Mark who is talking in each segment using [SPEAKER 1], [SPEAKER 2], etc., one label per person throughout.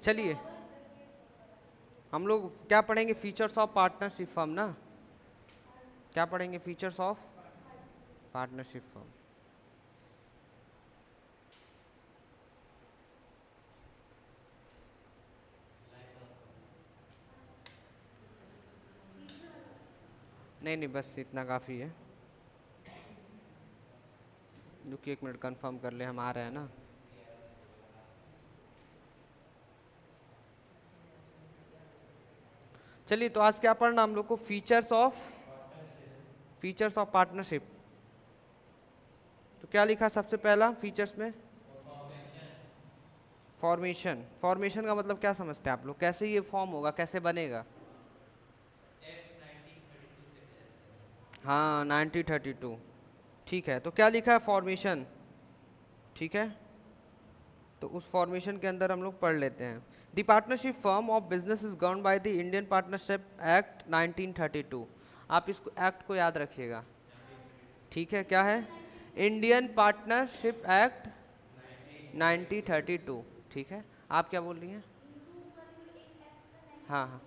[SPEAKER 1] चलिए हम लोग क्या पढ़ेंगे, फीचर्स ऑफ पार्टनरशिप फर्म ना, क्या पढ़ेंगे, फीचर्स ऑफ पार्टनरशिप फर्म। नहीं नहीं बस इतना काफ़ी है, रुकिए एक मिनट कंफर्म कर ले, हम आ रहे हैं ना। चलिए तो आज क्या पढ़ना हम लोग को, फीचर्स ऑफ पार्टनरशिप। तो क्या लिखा सबसे पहला फीचर्स में, फॉर्मेशन। फॉर्मेशन का मतलब क्या समझते हैं आप लोग, कैसे ये फॉर्म होगा, कैसे बनेगा? हाँ 1932, ठीक है। तो क्या लिखा है, फॉर्मेशन, ठीक है। तो उस फॉर्मेशन के अंदर हम लोग पढ़ लेते हैं। The partnership firm of business is govern by the Indian partnership act 1932। आप इसको एक्ट को याद रखिएगा, ठीक है। क्या है, इंडियन पार्टनरशिप एक्ट 1932, ठीक है। आप क्या बोल रही हैं? हाँ हाँ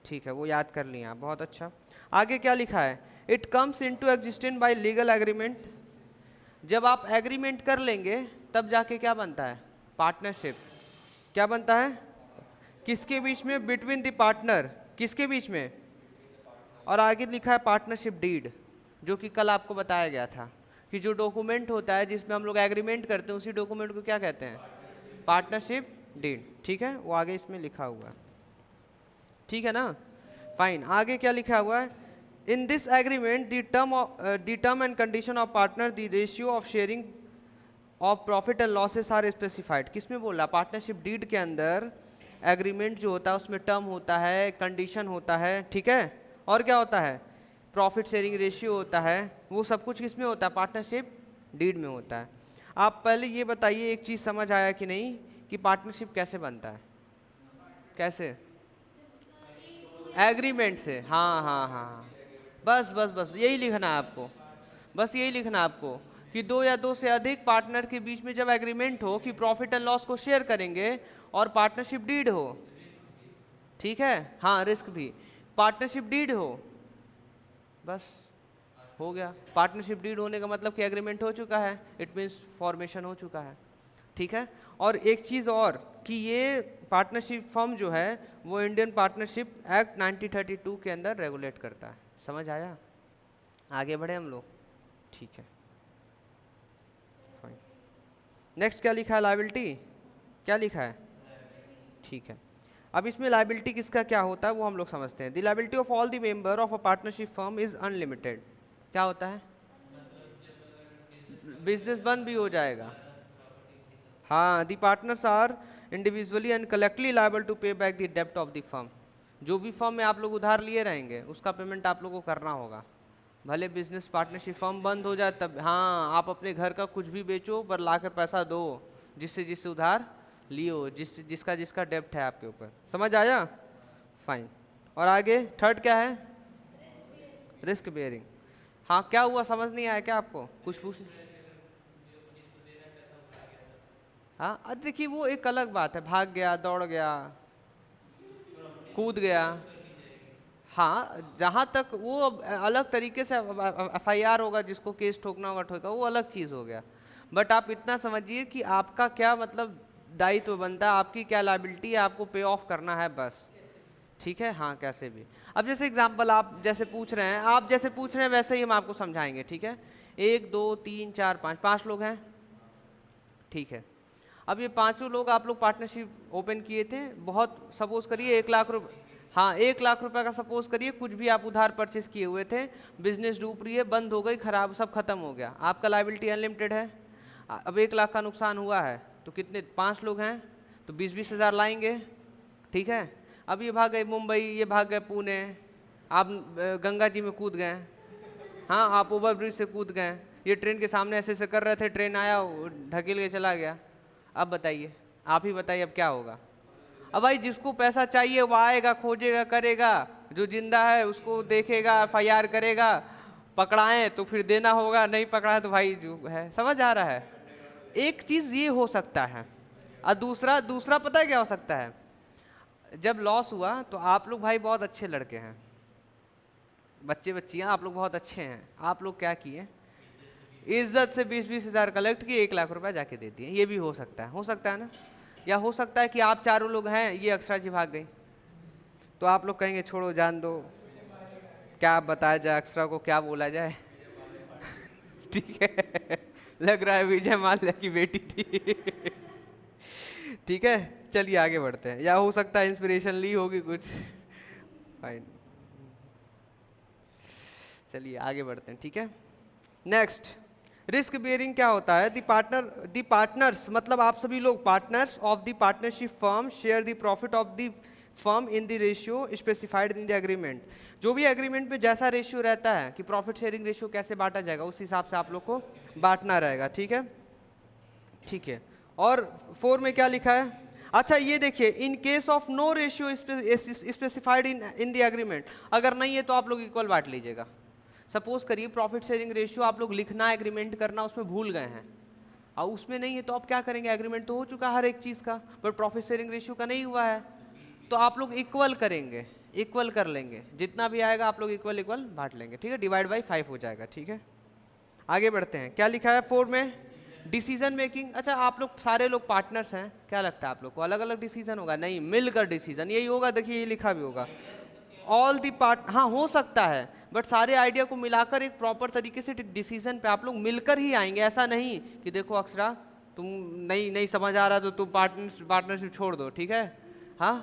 [SPEAKER 1] ठीक है, वो याद कर लिया आप, बहुत अच्छा। आगे क्या लिखा है, it comes into existence bye legal agreement. जब आप एग्रीमेंट कर लेंगे तब जाके क्या बनता है, पार्टनरशिप। क्या बनता है, किसके बीच में, बिटवीन द पार्टनर, किसके बीच में। और आगे लिखा है पार्टनरशिप डीड, जो कि कल आपको बताया गया था कि जो डॉक्यूमेंट होता है जिसमें हम लोग एग्रीमेंट करते हैं उसी डॉक्यूमेंट को क्या कहते हैं, पार्टनरशिप डीड, ठीक है। वो आगे इसमें लिखा हुआ है, ठीक है ना। फाइन, आगे क्या लिखा हुआ है, in this agreement the term and condition of partner, the ratio of sharing of profit and losses are specified. किसमें बोल रहा, पार्टनरशिप डीड के अंदर एग्रीमेंट जो होता है उसमें टर्म होता है, कंडीशन होता है, ठीक है। और क्या होता है, प्रॉफिट शेयरिंग रेशियो होता है, वो सब कुछ किसमें होता है, पार्टनरशिप डीड में होता है। आप पहले ये बताइए, एक चीज़ समझ आया कि नहीं, कि पार्टनरशिप कैसे बनता है, कैसे, एग्रीमेंट से। हाँ हाँ हाँ हाँ, बस बस बस यही लिखना है आपको, बस यही लिखना है आपको कि दो या दो से अधिक पार्टनर के बीच में जब एग्रीमेंट हो कि प्रॉफिट एंड लॉस को शेयर करेंगे और पार्टनरशिप डीड हो, ठीक है। हाँ रिस्क भी, पार्टनरशिप डीड हो, बस हो गया। पार्टनरशिप डीड होने का मतलब कि एग्रीमेंट हो चुका है, इट मीन्स फॉर्मेशन हो चुका है, ठीक है। और एक चीज़ और कि ये पार्टनरशिप फर्म जो है वो इंडियन पार्टनरशिप एक्ट 1932 के अंदर रेगुलेट करता है। समझ आया, आगे बढ़े हम लोग, ठीक है। फाइन, नेक्स्ट क्या लिखा है, लायबिलिटी, क्या लिखा है, ठीक है। अब इसमें लायबिलिटी किसका क्या होता है वो हम लोग समझते हैं। The liability of all the member of a partnership firm is unlimited. क्या होता है, बिजनेस बंद भी हो जाएगा। हाँ, the partners are individually and collectively liable to pay back the डेब्ट ऑफ द फर्म। जो भी फर्म में आप लोग उधार लिए रहेंगे उसका पेमेंट आप लोगों को करना होगा, भले बिजनेस पार्टनरशिप फर्म बंद हो जाए तब। हाँ, आप अपने घर का कुछ भी बेचो पर लाकर पैसा दो, जिससे जिससे उधार लियो, जिसका जिसका डेब्ट है आपके ऊपर। समझ आया, फाइन। और आगे थर्ड क्या है, रिस्क बेयरिंग। हाँ क्या हुआ, समझ नहीं आया क्या आपको, कुछ पूछ। हाँ देखिए वो एक अलग बात है, भाग गया, दौड़ गया, कूद गया। हाँ जहाँ तक वो अलग तरीके से एफआईआर होगा, जिसको केस ठोकना होगा ठोका, वो अलग चीज़ हो गया। बट आप इतना समझिए कि आपका क्या मतलब दायित्व बनता है, आपकी क्या लायबिलिटी है, आपको पे ऑफ करना है बस, ठीक है। हाँ कैसे भी। अब जैसे एग्जांपल आप जैसे पूछ रहे हैं, आप जैसे पूछ रहे हैं वैसे ही हम आपको समझाएंगे, ठीक है। एक दो तीन चार पाँच, पाँच लोग हैं, ठीक है। अब ये पांचों लोग आप लोग पार्टनरशिप ओपन किए थे, बहुत सपोज करिए 1 लाख रुपए, हाँ 1 लाख रुपए का सपोज करिए, कुछ भी आप उधार परचेस किए हुए थे, बिजनेस डूब रही है, बंद हो गई, खराब, सब खत्म हो गया, आपका लायबिलिटी अनलिमिटेड है। अब 1 लाख का नुकसान हुआ है तो कितने, 5 लोग हैं तो 20-20 हज़ार लाएंगे, ठीक है। अब ये भाग गए मुंबई, ये भाग गए पुणे, आप गंगा जी में कूद गए, हाँ आप ओवर ब्रिज से कूद गए, ये ट्रेन के सामने ऐसे ऐसे कर रहे थे, ट्रेन आया ढकेल के चला गया। अब बताइए, आप ही बताइए अब क्या होगा। अब भाई जिसको पैसा चाहिए वो आएगा, खोजेगा, करेगा, जो जिंदा है उसको देखेगा, एफआईआर करेगा, पकड़ाएं तो फिर देना होगा, नहीं पकड़ा है तो भाई जो है, समझ आ रहा है। एक चीज ये हो सकता है, और दूसरा दूसरा पता है क्या हो सकता है, जब लॉस हुआ तो आप लोग भाई बहुत अच्छे लड़के हैं, बच्चे बच्चियां आप लोग बहुत अच्छे हैं, आप लोग क्या किए, इज्जत से 20-20 हज़ार कलेक्ट किए, 1 लाख रुपए जाके दे दिए। ये भी हो सकता है ना। या हो सकता है कि आप चारों लोग हैं, ये अक्षरा जी भाग गई, तो आप लोग कहेंगे छोड़ो जान दो, क्या बताया जाए, अक्षरा को क्या बोला जाए। ठीक है, लग रहा है विजय माल्या की बेटी थी। ठीक है, चलिए आगे बढ़ते हैं। या हो सकता है इंस्पिरेशन ली होगी कुछ। फाइन, चलिए आगे बढ़ते हैं। ठीक है, नेक्स्ट, रिस्क बेयरिंग क्या होता है? द पार्टनर्स, मतलब आप सभी लोग partners of the partnership firm share the profit of the firm in the ratio specified in the agreement. जो भी एग्रीमेंट में जैसा रेशियो रहता है कि प्रॉफिट शेयरिंग रेशियो कैसे बांटा जाएगा, उस हिसाब से आप लोग को बांटना रहेगा। ठीक है, ठीक है। और 4 में क्या लिखा है? अच्छा ये देखिए, in case of no ratio specified in the agreement, अगर नहीं है तो आप लोग इक्वल बांट लीजिएगा। सपोज करिए प्रॉफिट शेयरिंग रेशियो आप लोग लिखना, एग्रीमेंट करना उसमें भूल गए हैं, और उसमें नहीं है तो आप क्या करेंगे? एग्रीमेंट तो हो चुका हर एक चीज़ का, पर प्रॉफिट शेयरिंग रेशियो का नहीं हुआ है, तो आप लोग इक्वल करेंगे, इक्वल कर लेंगे, जितना भी आएगा आप लोग इक्वल इक्वल बांट लेंगे। ठीक है, डिवाइड बाई 5 हो जाएगा। ठीक है, आगे बढ़ते हैं। क्या लिखा है 4 में? Decision making. अच्छा आप लोग सारे लोग पार्टनर्स हैं, क्या लगता है आप लोग को अलग अलग डिसीजन होगा? नहीं, मिलकर डिसीजन यही होगा। देखिए ये लिखा भी होगा, ऑल दी पार्ट, हाँ हो सकता है, बट सारे आइडिया को मिलाकर एक प्रॉपर तरीके से डिसीजन पे आप लोग मिलकर ही आएंगे। ऐसा नहीं कि देखो अक्षरा तुम नहीं नहीं समझ आ रहा तो तुम पार्टनरशिप छोड़ दो। ठीक है, हाँ,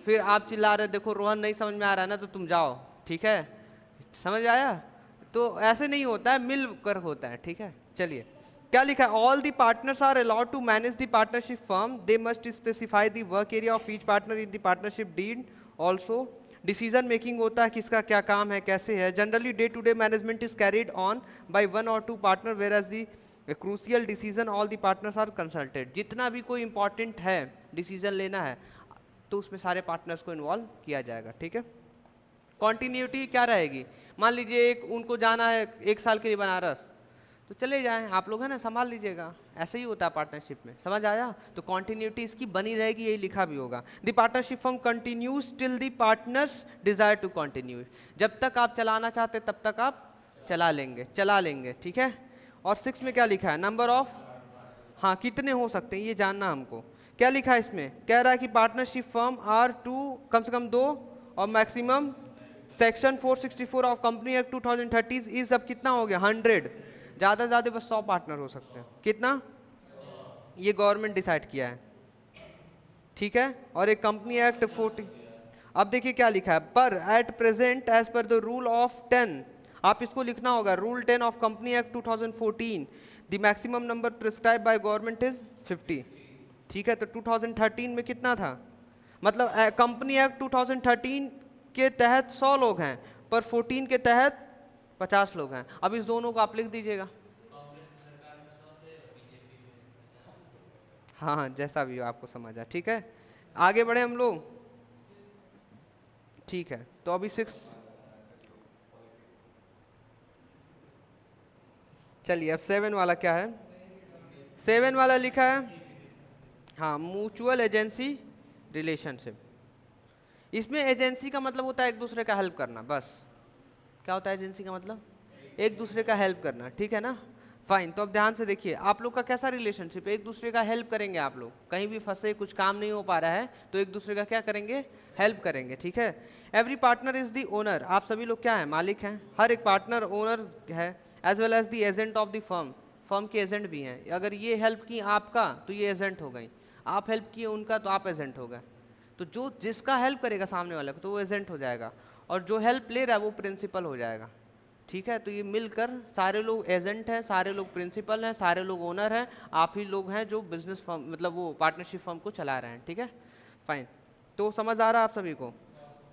[SPEAKER 1] फिर आप चिल्ला रहे देखो रोहन नहीं समझ में आ रहा है ना तो तुम जाओ। ठीक है, समझ आया? तो ऐसे नहीं होता है, मिलकर होता है। ठीक है, चलिए क्या लिखा है? All the partners are allowed to manage the partnership firm, they must specify the work area of each partner in the partnership deed. Also decision making होता है, किसका क्या काम है, कैसे है। Generally day to day management is carried on by 1 or 2 partner, whereas the crucial decision all the partners are consulted. जितना भी कोई इंपॉर्टेंट है डिसीजन लेना है तो उसमें सारे पार्टनर्स को इन्वॉल्व किया जाएगा। ठीक है, कॉन्टिन्यूटी क्या रहेगी? मान लीजिए एक उनको जाना है 1 साल के लिए बनारस, तो चले जाएं, आप लोग हैं ना, संभाल लीजिएगा। ऐसे ही होता है पार्टनरशिप में, समझ आया? तो कॉन्टिन्यूटी इसकी बनी रहेगी, यही लिखा भी होगा। The partnership firm continues till the partners desire to continue. जब तक आप चलाना चाहते तब तक आप चला लेंगे। ठीक है, और 6 में क्या लिखा है? नंबर ऑफ, हाँ कितने हो सकते हैं ये जानना हमको। क्या लिखा है इसमें? कह रहा है कि पार्टनरशिप फर्म आर 2, कम से कम 2, और maximum section 464 of company act 2030 is, अब कितना हो गया? 100, ज़्यादा से ज़्यादा बस 100 पार्टनर हो सकते हैं। कितना? ये गवर्नमेंट डिसाइड किया है। ठीक है, और एक कंपनी एक्ट 40। अब देखिए क्या लिखा है, पर at present as per the rule of 10, आप इसको लिखना होगा, rule 10 of company act 2014, the maximum number prescribe by government is 50। ठीक है, तो 2013 में कितना था? मतलब कंपनी एक्ट 2013 के तहत 100 लोग हैं, पर 14 के तहत 50 लोग हैं। अब इस दोनों को आप लिख दीजिएगा। हाँ हाँ, जैसा भी हो आपको समझ आ। ठीक है, आगे बढ़े हम लोग। ठीक है, तो अभी 6, चलिए अब 7 वाला क्या है? 7 वाला लिखा है, हाँ, म्यूचुअल एजेंसी रिलेशनशिप। इसमें एजेंसी का मतलब होता है एक दूसरे का हेल्प करना, बस। क्या होता है एजेंसी का मतलब? एक दूसरे का हेल्प करना। ठीक है ना, फाइन। तो अब ध्यान से देखिए, आप लोग का कैसा रिलेशनशिप है? एक दूसरे का हेल्प करेंगे। आप लोग कहीं भी फंसे, कुछ काम नहीं हो पा रहा है, तो एक दूसरे का क्या करेंगे? हेल्प करेंगे। ठीक है, every partner is the owner, आप सभी लोग क्या है? मालिक हैं। हर एक पार्टनर ओनर है, as well as the agent of the firm, firm के एजेंट भी हैं। अगर ये हेल्प की आपका तो ये एजेंट हो गई, आप हेल्प किए उनका तो आप एजेंट हो गए। तो जो जिसका हेल्प करेगा सामने वाले को तो वो एजेंट हो जाएगा, और जो हेल्प ले रहा है वो प्रिंसिपल हो जाएगा। ठीक है, तो ये मिलकर सारे लोग एजेंट हैं, सारे लोग प्रिंसिपल हैं, सारे लोग ओनर हैं, आप ही लोग हैं जो बिजनेस फर्म, मतलब वो पार्टनरशिप फर्म को चला रहे हैं। ठीक है, फाइन। तो समझ आ रहा है आप सभी को?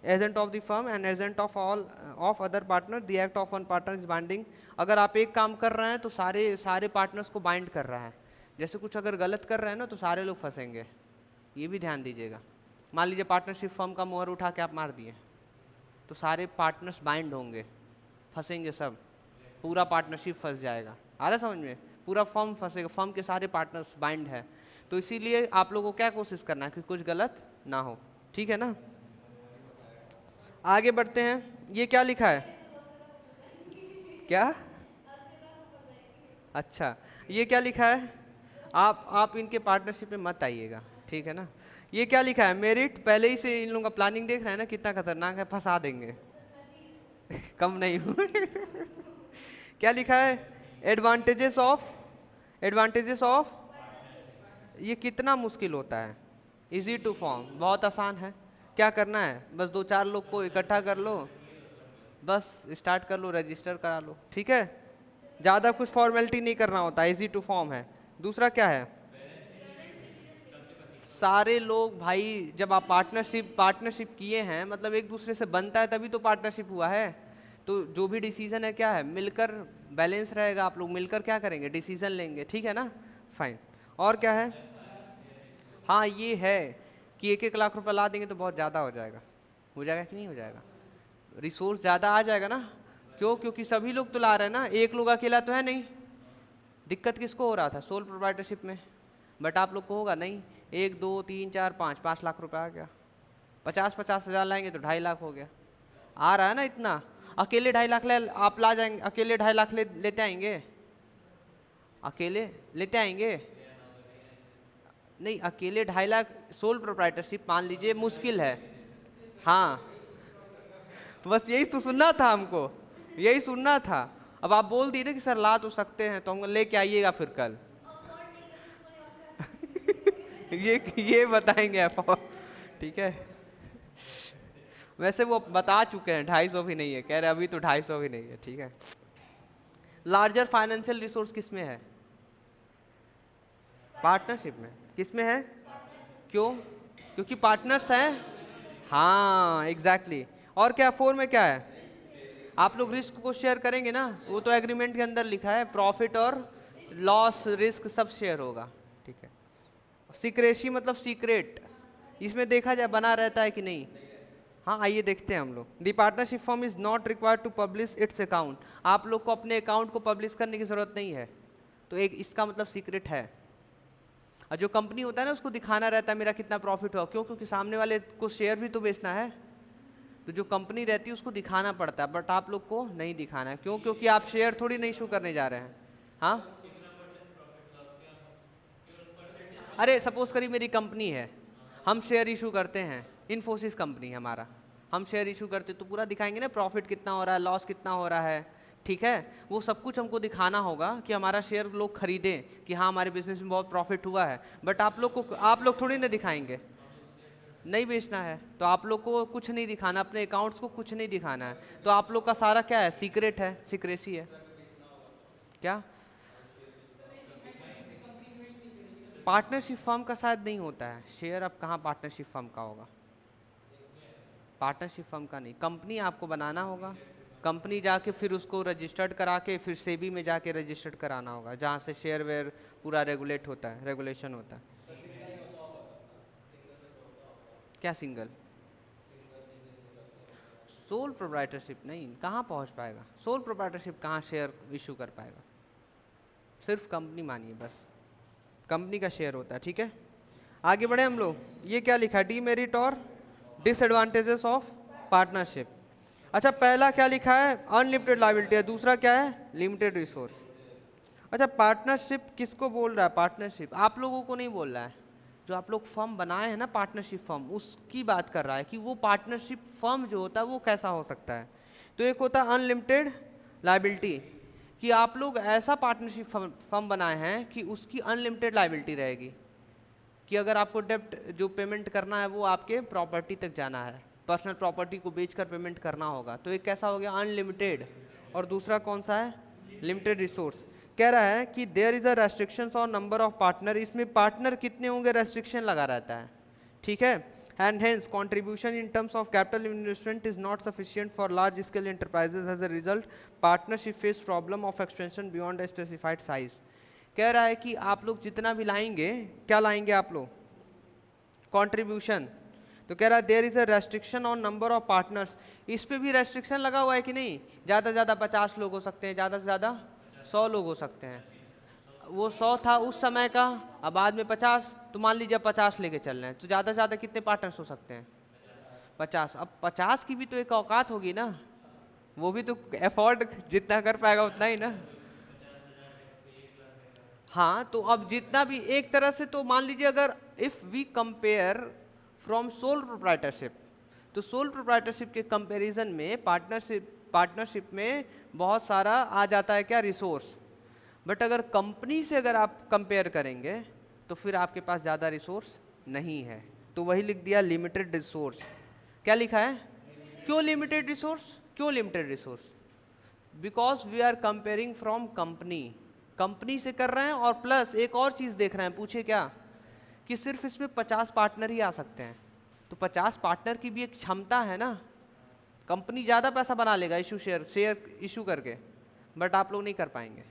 [SPEAKER 1] Agent of the firm and agent of all of other partner, the act of one partner is binding. अगर आप एक काम कर रहे हैं तो सारे सारे पार्टनर्स को बाइंड कर रहा है। जैसे कुछ अगर गलत कर रहे हैं ना तो सारे लोग फंसेंगे, ये भी ध्यान दीजिएगा। मान लीजिए पार्टनरशिप फर्म का मोहर उठा के आप मार दिए, तो सारे पार्टनर्स बाइंड होंगे, फंसेंगे सब, पूरा पार्टनरशिप फंस जाएगा। आ रहा है समझ में? पूरा फर्म फंसेगा, फर्म के सारे पार्टनर्स बाइंड है। तो इसीलिए आप लोगों को क्या कोशिश करना है कि कुछ गलत ना हो। ठीक है ना। आगे बढ़ते हैं, ये क्या लिखा है, क्या, अच्छा ये क्या लिखा है, आप इनके पार्टनरशिप में मत आइएगा, ठीक है ना। ये क्या लिखा है, मेरिट, पहले ही से इन लोगों का प्लानिंग देख रहे हैं ना कितना खतरनाक है, फंसा देंगे। कम नहीं हूँ। क्या लिखा है, एडवांटेजेस ऑफ, एडवांटेजेस ऑफ, ये कितना मुश्किल होता है, इजी टू फॉर्म, बहुत आसान है। क्या करना है, बस दो चार लोग को इकट्ठा कर लो, बस स्टार्ट कर लो, रजिस्टर करा लो, ठीक है। ज़्यादा कुछ फॉर्मेलिटी नहीं करना होता, इजी टू फॉर्म है। दूसरा क्या है, सारे लोग भाई, जब आप पार्टनरशिप पार्टनरशिप किए हैं मतलब एक दूसरे से बनता है तभी तो पार्टनरशिप हुआ है। तो जो भी डिसीजन है क्या है, मिलकर बैलेंस रहेगा, आप लोग मिलकर क्या करेंगे, डिसीजन लेंगे, ठीक है ना, फाइन। और क्या है, हाँ ये है कि 1-1 लाख रुपए ला देंगे तो बहुत ज़्यादा हो जाएगा कि नहीं हो जाएगा, रिसोर्स ज़्यादा आ जाएगा ना। क्यों, क्योंकि सभी लोग तो ला रहे हैं ना, एक लोग अकेला तो है नहीं। दिक्कत किसको हो रहा था, सोल प्रोप्राइटरशिप में, बट आप लोग को होगा नहीं, 1 2 3 4 5 लाख रुपए आ गया, 50-50 हज़ार लाएंगे तो 2.5 लाख हो गया, आ रहा है ना इतना। अकेले 2.5 लाख ले आप ला जाएंगे, अकेले 2.5 लाख लेते आएंगे, अकेले लेते आएंगे, नहीं अकेले 2.5 लाख सोल प्रोप्राइटरशिप मान लीजिए मुश्किल है। हाँ तो बस यही तो सुनना था हमको, यही सुनना था। अब आप बोल दिए ना कि सर ला तो सकते हैं, तो हम लेके आइएगा फिर कल। ये बताएंगे आप, ठीक है। वैसे वो बता चुके हैं 250 भी नहीं है, कह रहे अभी तो 250 भी नहीं है, ठीक है। लार्जर फाइनेंशियल रिसोर्स किस में है, पार्टनरशिप में, किस में है, क्यों, क्योंकि पार्टनर्स हैं, हाँ एग्जैक्टली और क्या, 4 में क्या है, आप लोग रिस्क को शेयर करेंगे ना, वो तो एग्रीमेंट के अंदर लिखा है, प्रॉफिट और लॉस रिस्क सब शेयर होगा, ठीक है। सीक्रेसी मतलब सीक्रेट, इसमें देखा जाए बना रहता है कि नहीं। हाँ आइए देखते हैं हम लोग, the partnership firm is not required to publish its account, आप लोग को अपने अकाउंट को पब्लिश करने की जरूरत नहीं है, तो एक इसका मतलब सीक्रेट है। और जो कंपनी होता है ना उसको दिखाना रहता है मेरा कितना प्रॉफिट हुआ, क्यों, क्योंकि सामने वाले को शेयर भी तो बेचना है, तो जो कंपनी रहती है उसको दिखाना पड़ता है, बट आप लोग को नहीं दिखाना है, क्यों, क्योंकि आप शेयर थोड़ी नहीं इशू करने जा रहे हैं। हाँ अरे सपोज करिए मेरी कंपनी है, हम शेयर इशू करते हैं, इन्फोसिस कंपनी है हमारा, हम शेयर इशू करते तो पूरा दिखाएंगे ना, प्रॉफिट कितना हो रहा है, लॉस कितना हो रहा है, ठीक है। वो सब कुछ हमको दिखाना होगा कि हमारा शेयर लोग खरीदें कि हाँ हमारे बिजनेस में बहुत प्रॉफिट हुआ है, बट आप लोग थोड़ी ना दिखाएंगे, नहीं बेचना है तो आप लोग को कुछ नहीं दिखाना, अपने अकाउंट्स को कुछ नहीं दिखाना है, तो आप लोग का सारा क्या है, सीक्रेट है, सीक्रेसी है। क्या, पार्टनरशिप फर्म का शायद नहीं होता है शेयर, अब कहाँ पार्टनरशिप फर्म का होगा, पार्टनरशिप फर्म का नहीं, कंपनी आपको बनाना होगा, कंपनी जाके फिर उसको रजिस्टर्ड करा के फिर सेबी में जाके रजिस्टर्ड कराना होगा, जहाँ से शेयर वेयर पूरा रेगुलेट होता है, रेगुलेशन होता है। क्या सिंगल, सोल प्रोप्राइटरशिप नहीं, कहाँ पहुँच पाएगा, सोल प्रोप्राइटरशिप कहाँ शेयर इशू कर पाएगा, सिर्फ कंपनी मानिए बस, कंपनी का शेयर होता है, ठीक है। आगे बढ़े हम लोग, ये क्या लिखा है, डीमेरिट और डिसएडवांटेजेस ऑफ पार्टनरशिप। अच्छा पहला क्या लिखा है, अनलिमिटेड लायबिलिटी है, दूसरा क्या है, लिमिटेड रिसोर्स। अच्छा पार्टनरशिप किसको बोल रहा है, पार्टनरशिप आप लोगों को नहीं बोल रहा है, जो आप लोग फर्म बनाए हैं ना पार्टनरशिप फर्म, उसकी बात कर रहा है कि वो पार्टनरशिप फर्म जो होता है वो कैसा हो सकता है। तो एक होता है अनलिमिटेड लायबिलिटी, कि आप लोग ऐसा पार्टनरशिप फर्म बनाए हैं कि उसकी अनलिमिटेड लायबिलिटी रहेगी, कि अगर आपको डेप्ट जो पेमेंट करना है वो आपके प्रॉपर्टी तक जाना है, पर्सनल प्रॉपर्टी को बेचकर पेमेंट करना होगा, तो एक कैसा हो गया, अनलिमिटेड। और दूसरा कौन सा है, लिमिटेड रिसोर्स। कह रहा है कि there is a restrictions on number of partner, इसमें पार्टनर कितने होंगे रेस्ट्रिक्शन लगा रहता है, ठीक है। And hence contribution in terms of capital investment is not sufficient for large scale enterprises, as a result partnership face problem of expansion beyond a specified size. कह रहा है कि आप लोग जितना भी लाएंगे, क्या लाएंगे आप लोग, कंट्रीब्यूशन, तो कह रहा है there is a restriction on number of partners, इस पे भी रेस्ट्रिक्शन लगा हुआ है कि नहीं, ज़्यादा से ज़्यादा 50 लोग हो सकते हैं, ज़्यादा से ज़्यादा 100 लोग हो सकते हैं, वो 100 था उस समय का, अब बाद में 50, तो मान लीजिए 50 लेके चल रहे हैं, तो ज़्यादा से ज़्यादा कितने पार्टनर्स हो सकते हैं, 50। अब 50 की भी तो एक औकात होगी ना, वो भी तो एफोर्ड जितना कर पाएगा उतना ही ना। हाँ, तो अब जितना भी एक तरह से, तो मान लीजिए अगर if we compare from sole proprietorship, तो सोल प्रोप्राइटरशिप के कंपैरिजन में पार्टनरशिप में बहुत सारा आ जाता है क्या, रिसोर्स। बट अगर कंपनी से अगर आप कंपेयर करेंगे तो फिर आपके पास ज़्यादा रिसोर्स नहीं है। तो वही लिख दिया लिमिटेड रिसोर्स। क्या लिखा है, क्यों लिमिटेड रिसोर्स, क्यों limited resource, because we are comparing from company, company से कर रहे हैं। और प्लस एक और चीज़ देख रहे हैं, पूछे क्या, कि सिर्फ इसमें 50 पार्टनर ही आ सकते हैं। तो 50 पार्टनर की भी एक क्षमता है ना, कंपनी ज़्यादा पैसा बना लेगा शेयर इशू करके, बट आप लोग नहीं कर पाएंगे।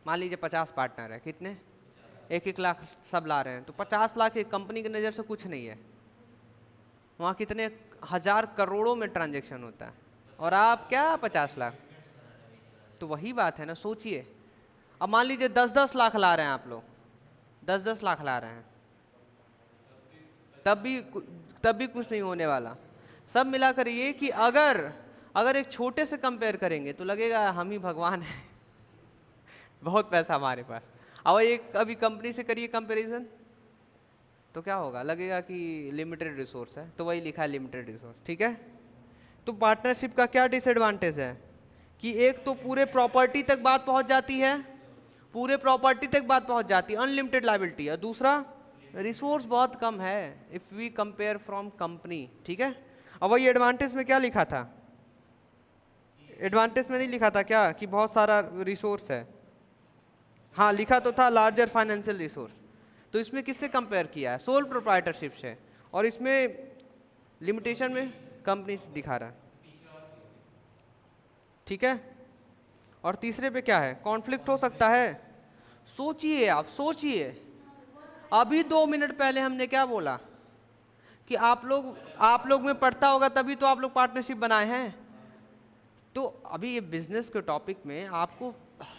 [SPEAKER 1] मान लीजिए 50 पार्टनर है, कितने, 1-1 लाख सब ला रहे हैं, तो 50 लाख एक कंपनी की नज़र से कुछ नहीं है। वहाँ कितने हजार करोड़ों में ट्रांजैक्शन होता है, और आप क्या 50 लाख। तो वही बात है ना, सोचिए। अब मान लीजिए 10-10 लाख ला रहे हैं आप लोग, 10-10 लाख ला रहे हैं, तब भी कुछ नहीं होने वाला। सब मिलाकर ये कि अगर एक छोटे से कंपेयर करेंगे तो लगेगा हम ही भगवान हैं बहुत पैसा हमारे पास। अब एक अभी कंपनी से करिए कंपैरिजन, तो क्या होगा, लगेगा कि लिमिटेड रिसोर्स है। तो वही लिखा है लिमिटेड रिसोर्स, ठीक है। तो पार्टनरशिप का क्या डिसएडवांटेज है, कि एक तो पूरे प्रॉपर्टी तक बात पहुंच जाती है, पूरे प्रॉपर्टी तक बात पहुंच जाती है, अनलिमिटेड लायबिलिटी। और दूसरा, रिसोर्स बहुत कम है if we compare from company, ठीक है। अब वही एडवांटेज में क्या लिखा था, एडवांटेज में नहीं लिखा था क्या कि बहुत सारा रिसोर्स है, हाँ लिखा तो था लार्जर फाइनेंशियल रिसोर्स। तो इसमें किससे कंपेयर किया है, सोल प्रोप्राइटरशिप से, और इसमें लिमिटेशन में कंपनी से दिखा रहा है, ठीक है। और तीसरे पे क्या है, कॉन्फ्लिक्ट हो सकता है। सोचिए, आप सोचिए, अभी 2 मिनट पहले हमने क्या बोला कि आप लोग में पढ़ता होगा तभी तो आप लोग पार्टनरशिप बनाए हैं। तो अभी ये बिजनेस के टॉपिक में आपको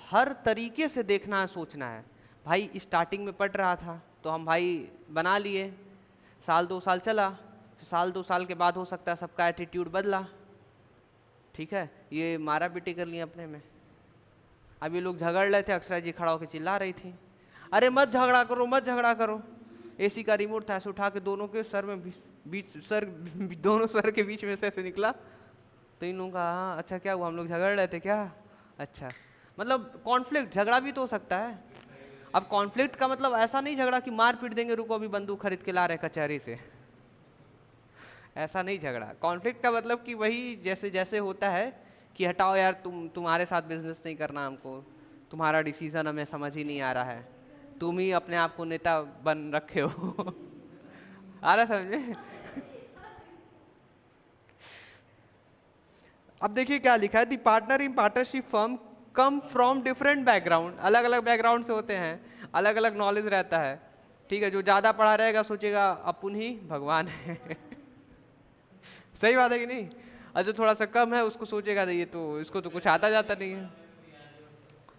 [SPEAKER 1] हर तरीके से देखना है, सोचना है। भाई स्टार्टिंग में पढ़ रहा था तो हम भाई बना लिए, साल 2 साल चला, फिर साल 2 साल के बाद हो सकता है सबका एटीट्यूड बदला, ठीक है, ये मारा पीटी कर लिए अपने में। अब ये लोग झगड़ रहे थे, अक्षरा जी खड़ा होकर चिल्ला रही थी, अरे मत झगड़ा करो, मत झगड़ा करो। एसी का रिमोट था, ऐसे उठा के दोनों के सर में दोनों सर के बीच में से ऐसे निकला। तो इन लोगों का हाँ अच्छा क्या हुआ, हम लोग झगड़ रहे थे क्या, अच्छा। मतलब कॉन्फ्लिक्ट, झगड़ा भी तो हो सकता है। अब कॉन्फ्लिक्ट का मतलब ऐसा नहीं झगड़ा कि मार पीट देंगे, रुको अभी बंदूक खरीद के ला रहे कचहरी से, ऐसा नहीं झगड़ा। कॉन्फ्लिक्ट का मतलब कि वही जैसे जैसे होता है कि हटाओ यार, तुम्हारे साथ बिजनेस नहीं करना हमको, तुम्हारा डिसीजन हमें समझ ही नहीं आ रहा है, तुम ही अपने आप को नेता बन रखे हो आ रहा समझे। अब देखिए क्या लिखा है, दी partner in partnership firm come from different background, अलग अलग बैकग्राउंड से होते हैं, अलग अलग नॉलेज रहता है, ठीक है। जो ज़्यादा पढ़ा रहेगा सोचेगा अपन ही भगवान है सही बात है कि नहीं। और जो थोड़ा सा कम है उसको सोचेगा नहीं, ये तो इसको तो कुछ आता जाता नहीं है।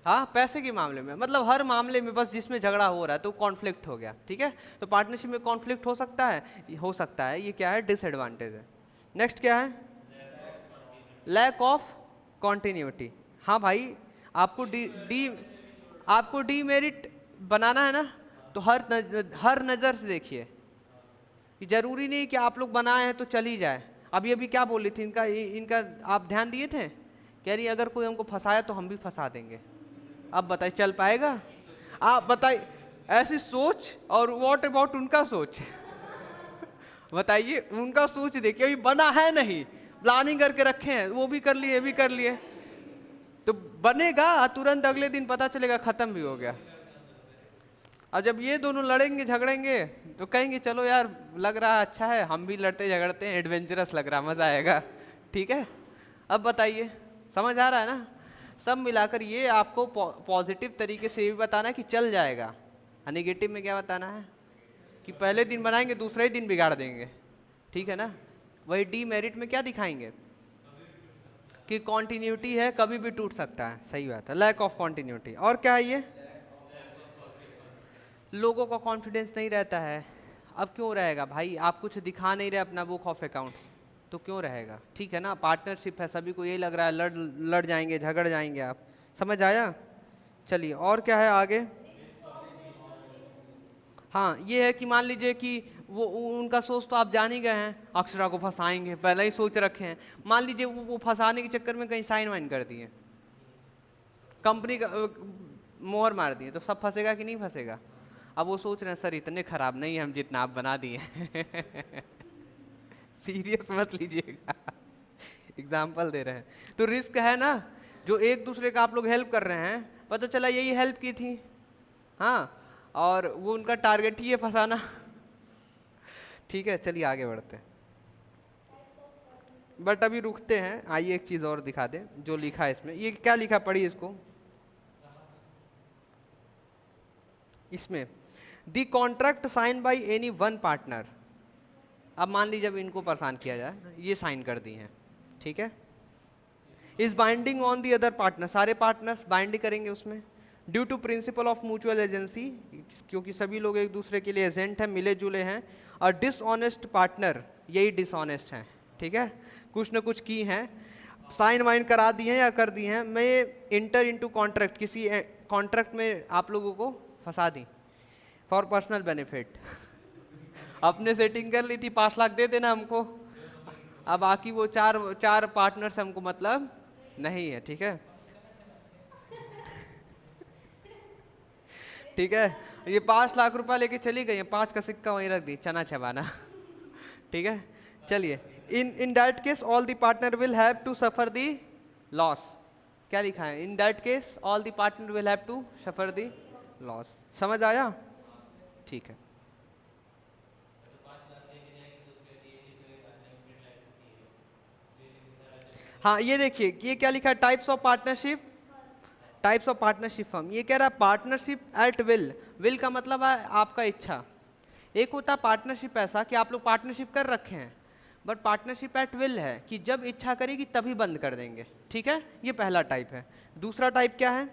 [SPEAKER 1] हाँ, पैसे के मामले में मतलब हर मामले में बस जिसमें झगड़ा हो रहा है तो कॉन्फ्लिक्ट हो गया, ठीक है। तो पार्टनरशिप में कॉन्फ्लिक्ट हो सकता है, हो सकता है, ये क्या है, डिसएडवांटेज है। नेक्स्ट क्या है, लैक ऑफ कॉन्टिन्यूटी। हाँ भाई, आपको आपको डीमेरिट बनाना है ना, तो हर नज़र से देखिए, कि जरूरी नहीं कि आप लोग बनाए हैं तो चल ही जाए। अभी क्या बोल रही थी, इनका आप ध्यान दिए थे, कह रही अगर कोई हमको फंसाया तो हम भी फंसा देंगे। अब बताइए चल पाएगा, आप बताइए, ऐसी सोच। और व्हाट अबाउट उनका सोच बताइए, उनका सोच देखिए, अभी बना है नहीं, प्लानिंग करके रखे हैं, वो भी कर लिए, ये भी कर लिए, तो बनेगा तुरंत अगले दिन पता चलेगा खत्म भी हो गया। और जब ये दोनों लड़ेंगे झगड़ेंगे तो कहेंगे चलो यार लग रहा है अच्छा है, हम भी लड़ते झगड़ते हैं, एडवेंचरस लग रहा, मजा आएगा, ठीक है। अब बताइए, समझ आ रहा है ना। सब मिलाकर ये आपको पॉजिटिव तरीके से ये भी बताना है कि चल जाएगा, और निगेटिव में क्या बताना है कि पहले दिन बनाएंगे दूसरे ही दिन बिगाड़ देंगे, ठीक है ना। वही डीमेरिट में क्या दिखाएंगे कि कॉन्टिन्यूटी है, कभी भी टूट सकता है, सही बात है, लैक ऑफ कॉन्टिन्यूटी। और क्या है ये, लोगों का कॉन्फिडेंस नहीं रहता है। अब क्यों रहेगा भाई, आप कुछ दिखा नहीं रहे अपना बुक ऑफ अकाउंट्स, तो क्यों रहेगा? ठीक है ना, पार्टनरशिप है, सभी को यही लग रहा है लड़ लड़ जाएंगे, झगड़ जाएंगे आप। समझ आया? चलिए और क्या है आगे। हाँ ये है कि मान लीजिए कि वो उनका सोच तो आप जान ही गए हैं, अक्षरा को फंसाएंगे, पहले ही सोच रखे हैं। मान लीजिए वो फंसाने के चक्कर में कहीं साइन वाइन कर दिए, कंपनी का मोहर मार दिए, तो सब फंसेगा कि नहीं फंसेगा? अब वो सोच रहे हैं सर इतने खराब नहीं है हम जितना आप बना दिए। सीरियस मत लीजिएगा, एग्जाम्पल दे रहे हैं। तो रिस्क है ना, जो एक दूसरे का आप लोग हेल्प कर रहे हैं, पता चला यही हेल्प की थी, हाँ, और वो उनका टारगेट ही है फंसाना। ठीक है चलिए आगे बढ़ते हैं, बट अभी रुकते हैं, आइए एक चीज़ और दिखा दें जो लिखा है इसमें। ये क्या लिखा, पढ़िए इसको। इसमें the contract sign by any one partner. अब मान लीजिए जब इनको परेशान किया जाए, ये साइन कर दी हैं, ठीक है, is binding on the other partner, सारे पार्टनर्स बाइंड करेंगे उसमें, due to principle of mutual agency, क्योंकि सभी लोग एक दूसरे के लिए एजेंट हैं, मिले जुले हैं। और डिसऑनेस्ट पार्टनर, यही डिसऑनेस्ट हैं, ठीक है, कुछ ना कुछ की हैं, साइन वाइन करा दी हैं या कर दी हैं, मैं इंटर इनटू कॉन्ट्रैक्ट, किसी कॉन्ट्रैक्ट में आप लोगों को फंसा दी फॉर पर्सनल बेनिफिट। अपने सेटिंग कर ली थी, 5 लाख दे देना हमको, अब बाकी वो चार चार पार्टनर्स हमको मतलब नहीं है, ठीक है। ठीक है, ये 5 लाख रुपया लेके चली गई, 5 का सिक्का वहीं रख दी, चना चबाना। ठीक है चलिए, in that case all the partner will have to suffer the loss. क्या लिखा है, in that case all the partner will have to suffer the loss. समझ आया? ठीक है। हाँ ये देखिए, ये क्या लिखा है, types of partnership, types of partnership firm. ये कह रहा है पार्टनरशिप एट विल, विल का मतलब है आपका इच्छा। एक होता है पार्टनरशिप ऐसा कि आप लोग पार्टनरशिप कर रखे हैं, बट पार्टनरशिप एट विल है कि जब इच्छा करेगी तभी बंद कर देंगे, ठीक है, ये पहला टाइप है। दूसरा टाइप क्या है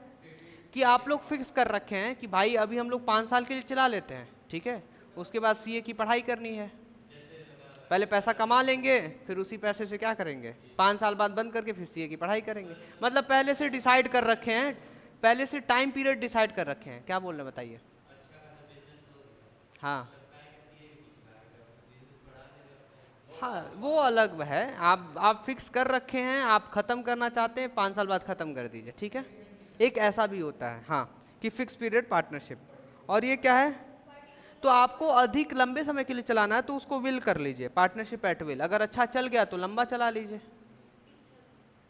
[SPEAKER 1] कि आप लोग फिक्स कर रखे हैं कि भाई अभी हम लोग 5 साल के लिए चला लेते हैं, ठीक है, उसके बाद सीए की पढ़ाई करनी है, पहले पैसा कमा लेंगे, फिर उसी पैसे से क्या करेंगे, 5 साल बाद बंद करके फिर सीए की पढ़ाई करेंगे। मतलब पहले से डिसाइड कर रखे हैं, पहले से टाइम पीरियड डिसाइड कर रखे हैं। क्या बोल रहे हैं बताइए? हाँ हाँ वो अलग है, आप फिक्स कर रखे हैं, आप खत्म करना चाहते हैं, 5 साल बाद खत्म कर दीजिए, ठीक है, एक ऐसा भी होता है, हाँ, कि फिक्स पीरियड पार्टनरशिप। और ये क्या है, तो आपको अधिक लंबे समय के लिए चलाना है तो उसको विल कर लीजिए, पार्टनरशिप एट विल, अगर अच्छा चल गया तो लंबा चला लीजिए,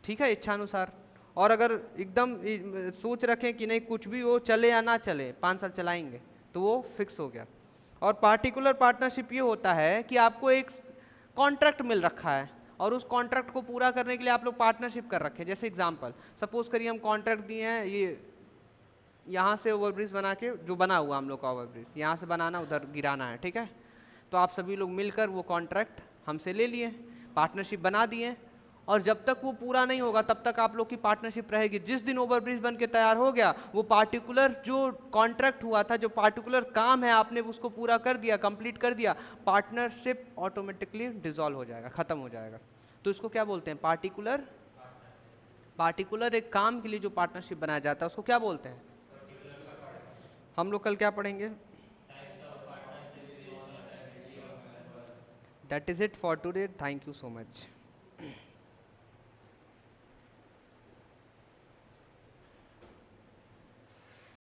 [SPEAKER 1] ठीक है, इच्छानुसार। और अगर एकदम सोच रखें कि नहीं कुछ भी हो, चले या ना चले, 5 साल चलाएंगे, तो वो फिक्स हो गया। और पार्टिकुलर पार्टनरशिप ये होता है कि आपको एक कॉन्ट्रैक्ट मिल रखा है और उस कॉन्ट्रैक्ट को पूरा करने के लिए आप लोग पार्टनरशिप कर रखे हैं। जैसे एग्जांपल सपोज करिए हम कॉन्ट्रैक्ट दिए हैं, ये यहाँ से ओवरब्रिज बना के, जो बना हुआ हम लोग का ओवरब्रिज, यहाँ से बनाना उधर गिराना है, ठीक है, तो आप सभी लोग मिलकर वो कॉन्ट्रैक्ट हमसे ले लिए, पार्टनरशिप बना दिए, और जब तक वो पूरा नहीं होगा तब तक आप लोग की पार्टनरशिप रहेगी। जिस दिन ओवरब्रिज बन के तैयार हो गया, वो पार्टिकुलर जो कॉन्ट्रैक्ट हुआ था, जो पार्टिकुलर काम है, आपने उसको पूरा कर दिया, कंप्लीट कर दिया, पार्टनरशिप ऑटोमेटिकली डिसॉल्व हो जाएगा, खत्म हो जाएगा। तो इसको क्या बोलते हैं, पार्टिकुलर। पार्टिकुलर एक काम के लिए जो पार्टनरशिप बनाया जाता है उसको क्या बोलते हैं? हम लोग कल क्या पढ़ेंगे? That is it for today, thank you so much.